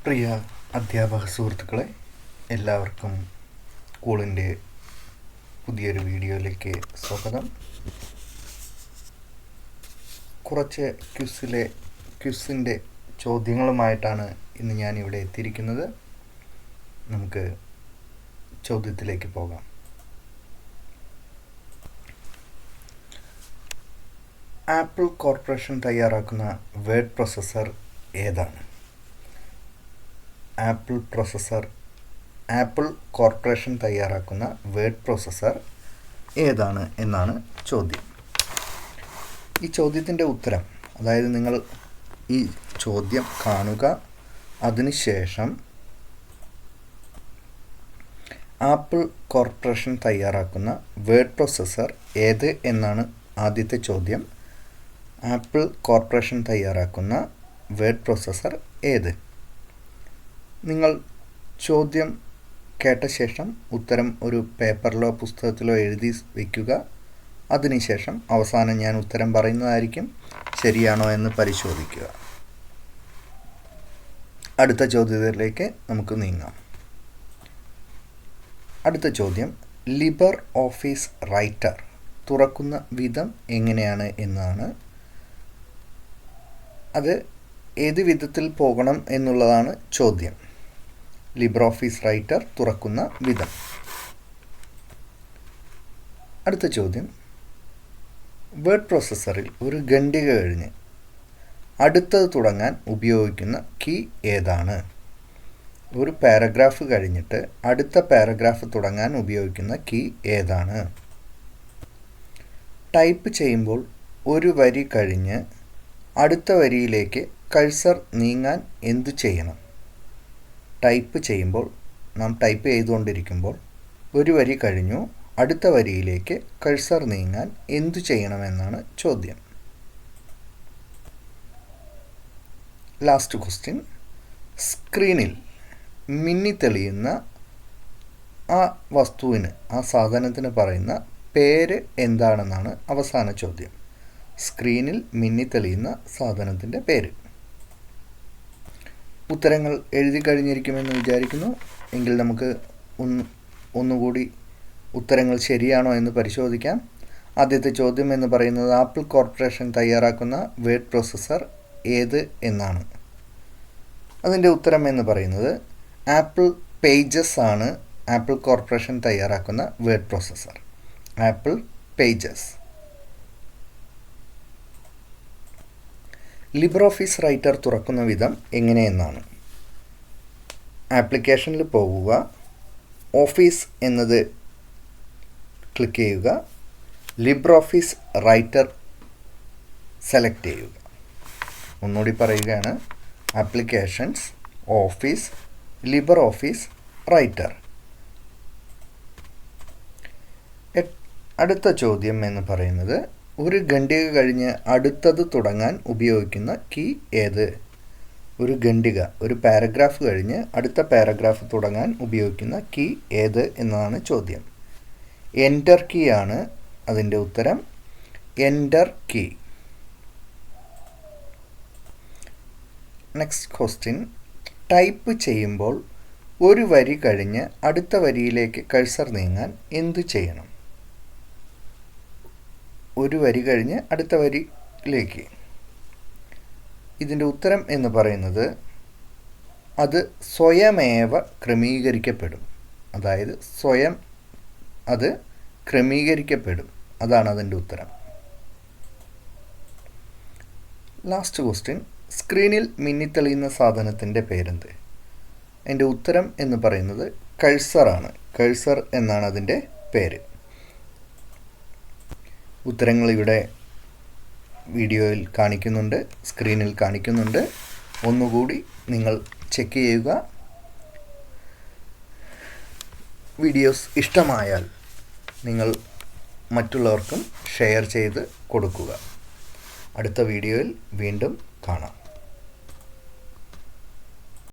പ്രിയ അധ്യാപക സുഹൃത്തുക്കളെ, എല്ലാവർക്കും സ്കൂളിൻ്റെ പുതിയൊരു വീഡിയോയിലേക്ക് സ്വാഗതം. കുറച്ച് ക്വിസിൻ്റെ ചോദ്യങ്ങളുമായിട്ടാണ് ഇന്ന് ഞാനിവിടെ എത്തിയിരിക്കുന്നത്. നമുക്ക് ചോദ്യത്തിലേക്ക് പോകാം. ആപ്പിൾ കോർപ്പറേഷൻ തയ്യാറാക്കുന്ന വേർഡ് പ്രോസസ്സർ ഏതാണ്? ആപ്പിൾ കോർപ്പറേഷൻ തയ്യാറാക്കുന്ന വേർഡ് പ്രോസസ്സർ ഏതാണ് എന്നാണ് ചോദ്യം. ഈ ചോദ്യത്തിൻ്റെ ഉത്തരം, അതായത് നിങ്ങൾ ഈ ചോദ്യം കാണുക, അതിനുശേഷം ആപ്പിൾ കോർപ്പറേഷൻ തയ്യാറാക്കുന്ന വേർഡ് പ്രോസസ്സർ ഏത് എന്നാണ് ആദ്യത്തെ ചോദ്യം. ആപ്പിൾ കോർപ്പറേഷൻ തയ്യാറാക്കുന്ന വേർഡ് പ്രോസസ്സർ ഏത്? നിങ്ങൾ ചോദ്യം കേട്ട ശേഷം ഉത്തരം ഒരു പേപ്പറിലോ പുസ്തകത്തിലോ എഴുതി വയ്ക്കുക. അതിനുശേഷം അവസാനം ഞാൻ ഉത്തരം പറയുന്നതായിരിക്കും. ശരിയാണോ എന്ന് പരിശോധിക്കുക. അടുത്ത ചോദ്യത്തിലേക്ക് നമുക്ക് നീങ്ങാം. അടുത്ത ചോദ്യം, ലിബർ ഓഫീസ് റൈറ്റർ തുറക്കുന്ന വിധം എങ്ങനെയാണ് എന്നാണ്. അത് ഏത് വിധത്തിൽ പോകണം എന്നുള്ളതാണ് ചോദ്യം. ലിബർ ഓഫീസ് റൈറ്റർ തുറക്കുന്ന വിധം. അടുത്ത ചോദ്യം, വേർഡ് പ്രോസസ്സറിൽ ഒരു ഖണ്ഡിക കഴിഞ്ഞ് അടുത്തത് തുടങ്ങാൻ ഉപയോഗിക്കുന്ന കീ ഏതാണ്? ഒരു പാരഗ്രാഫ് കഴിഞ്ഞിട്ട് അടുത്ത പാരഗ്രാഫ് തുടങ്ങാൻ ഉപയോഗിക്കുന്ന കീ ഏതാണ്? ടൈപ്പ് ചെയ്യുമ്പോൾ ഒരു വരി കഴിഞ്ഞ് അടുത്ത വരിയിലേക്ക് കഴ്സർ നീങ്ങാൻ എന്തു ചെയ്യണം? ടൈപ്പ് ചെയ്യുമ്പോൾ, നാം ടൈപ്പ് ചെയ്തുകൊണ്ടിരിക്കുമ്പോൾ ഒരു വരി കഴിഞ്ഞു, അടുത്ത വരിയിലേക്ക് കഴ്സർ നീങ്ങാൻ എന്തു ചെയ്യണമെന്നാണ് ചോദ്യം. ലാസ്റ്റ് ക്വസ്റ്റ്യൻ, സ്ക്രീനിൽ മിന്നിത്തെളിയുന്ന ആ വസ്തുവിന്, ആ സാധനത്തിന് പറയുന്ന പേര് എന്താണെന്നാണ് അവസാന ചോദ്യം. സ്ക്രീനിൽ മിന്നിത്തെളിയുന്ന സാധനത്തിൻ്റെ പേര്. ഉത്തരങ്ങൾ എഴുതി കഴിഞ്ഞിരിക്കുമെന്ന് വിചാരിക്കുന്നു. എങ്കിൽ നമുക്ക് ഒന്നുകൂടി ഉത്തരങ്ങൾ ശരിയാണോ എന്ന് പരിശോധിക്കാം. ആദ്യത്തെ ചോദ്യം എന്ന് പറയുന്നത് ആപ്പിൾ കോർപ്പറേഷൻ തയ്യാറാക്കുന്ന വേർഡ് പ്രോസസ്സർ ഏത് എന്നാണ്. അതിൻ്റെ ഉത്തരം എന്ന് പറയുന്നത് ആപ്പിൾ പേജസ് ആണ്. ആപ്പിൾ കോർപ്പറേഷൻ തയ്യാറാക്കുന്ന word processor Apple Pages. LibreOffice Writer തുറക്കുന്ന വിധം എങ്ങനെയെന്നാണ്. ആപ്ലിക്കേഷനിൽ പോകുക, ഓഫീസ് എന്നത് ക്ലിക്ക് ചെയ്യുക, ലിബർ ഓഫീസ് റൈറ്റർ സെലക്ട് ചെയ്യുക. ഒന്നുകൂടി പറയുകയാണ്, applications, office, Libre Office writer. അടുത്ത ചോദ്യം എന്ന് പറയുന്നത് ഒരു ഖണ്ഡിക കഴിഞ്ഞ് അടുത്തത് തുടങ്ങാൻ ഉപയോഗിക്കുന്ന കീ ഏത്? ഒരു ഖണ്ഡിക, ഒരു പാരഗ്രാഫ് കഴിഞ്ഞ് അടുത്ത പാരഗ്രാഫ് തുടങ്ങാൻ ഉപയോഗിക്കുന്ന കീ ഏത് എന്നതാണ് ചോദ്യം. എൻ്റർ കീ ആണ് അതിൻ്റെ ഉത്തരം. Enter key. Next question, type ചെയ്യുമ്പോൾ ഒരു വരി കഴിഞ്ഞ് അടുത്ത വരിയിലേക്ക് കഴ്സർ നീങ്ങാൻ എന്തു ചെയ്യണം? ഒരു വരി കഴിഞ്ഞ് അടുത്ത വരിയിലേക്ക്. ഇതിൻ്റെ ഉത്തരം എന്ന് പറയുന്നത് അത് സ്വയമേവ ക്രമീകരിക്കപ്പെടും. അതായത് സ്വയം അത് ക്രമീകരിക്കപ്പെടും. അതാണ് അതിൻ്റെ ഉത്തരം. ലാസ്റ്റ് ക്വസ്റ്റ്യൻ, സ്ക്രീനിൽ മിന്നിത്തെളിയുന്ന സാധനത്തിൻ്റെ പേരെന്ത്? അതിൻ്റെ ഉത്തരം എന്ന് പറയുന്നത് കഴ്സറാണ്. കഴ്സർ എന്നാണ് അതിൻ്റെ പേര്. ഉത്തരങ്ങൾ ഇവിടെ വീഡിയോയിൽ കാണിക്കുന്നുണ്ട്, സ്ക്രീനിൽ കാണിക്കുന്നുണ്ട്. ഒന്നുകൂടി നിങ്ങൾ ചെക്ക് ചെയ്യുക. വീഡിയോസ് ഇഷ്ടമായാൽ നിങ്ങൾ മറ്റുള്ളവർക്കും ഷെയർ ചെയ്ത് കൊടുക്കുക. അടുത്ത വീഡിയോയിൽ വീണ്ടും കാണാം.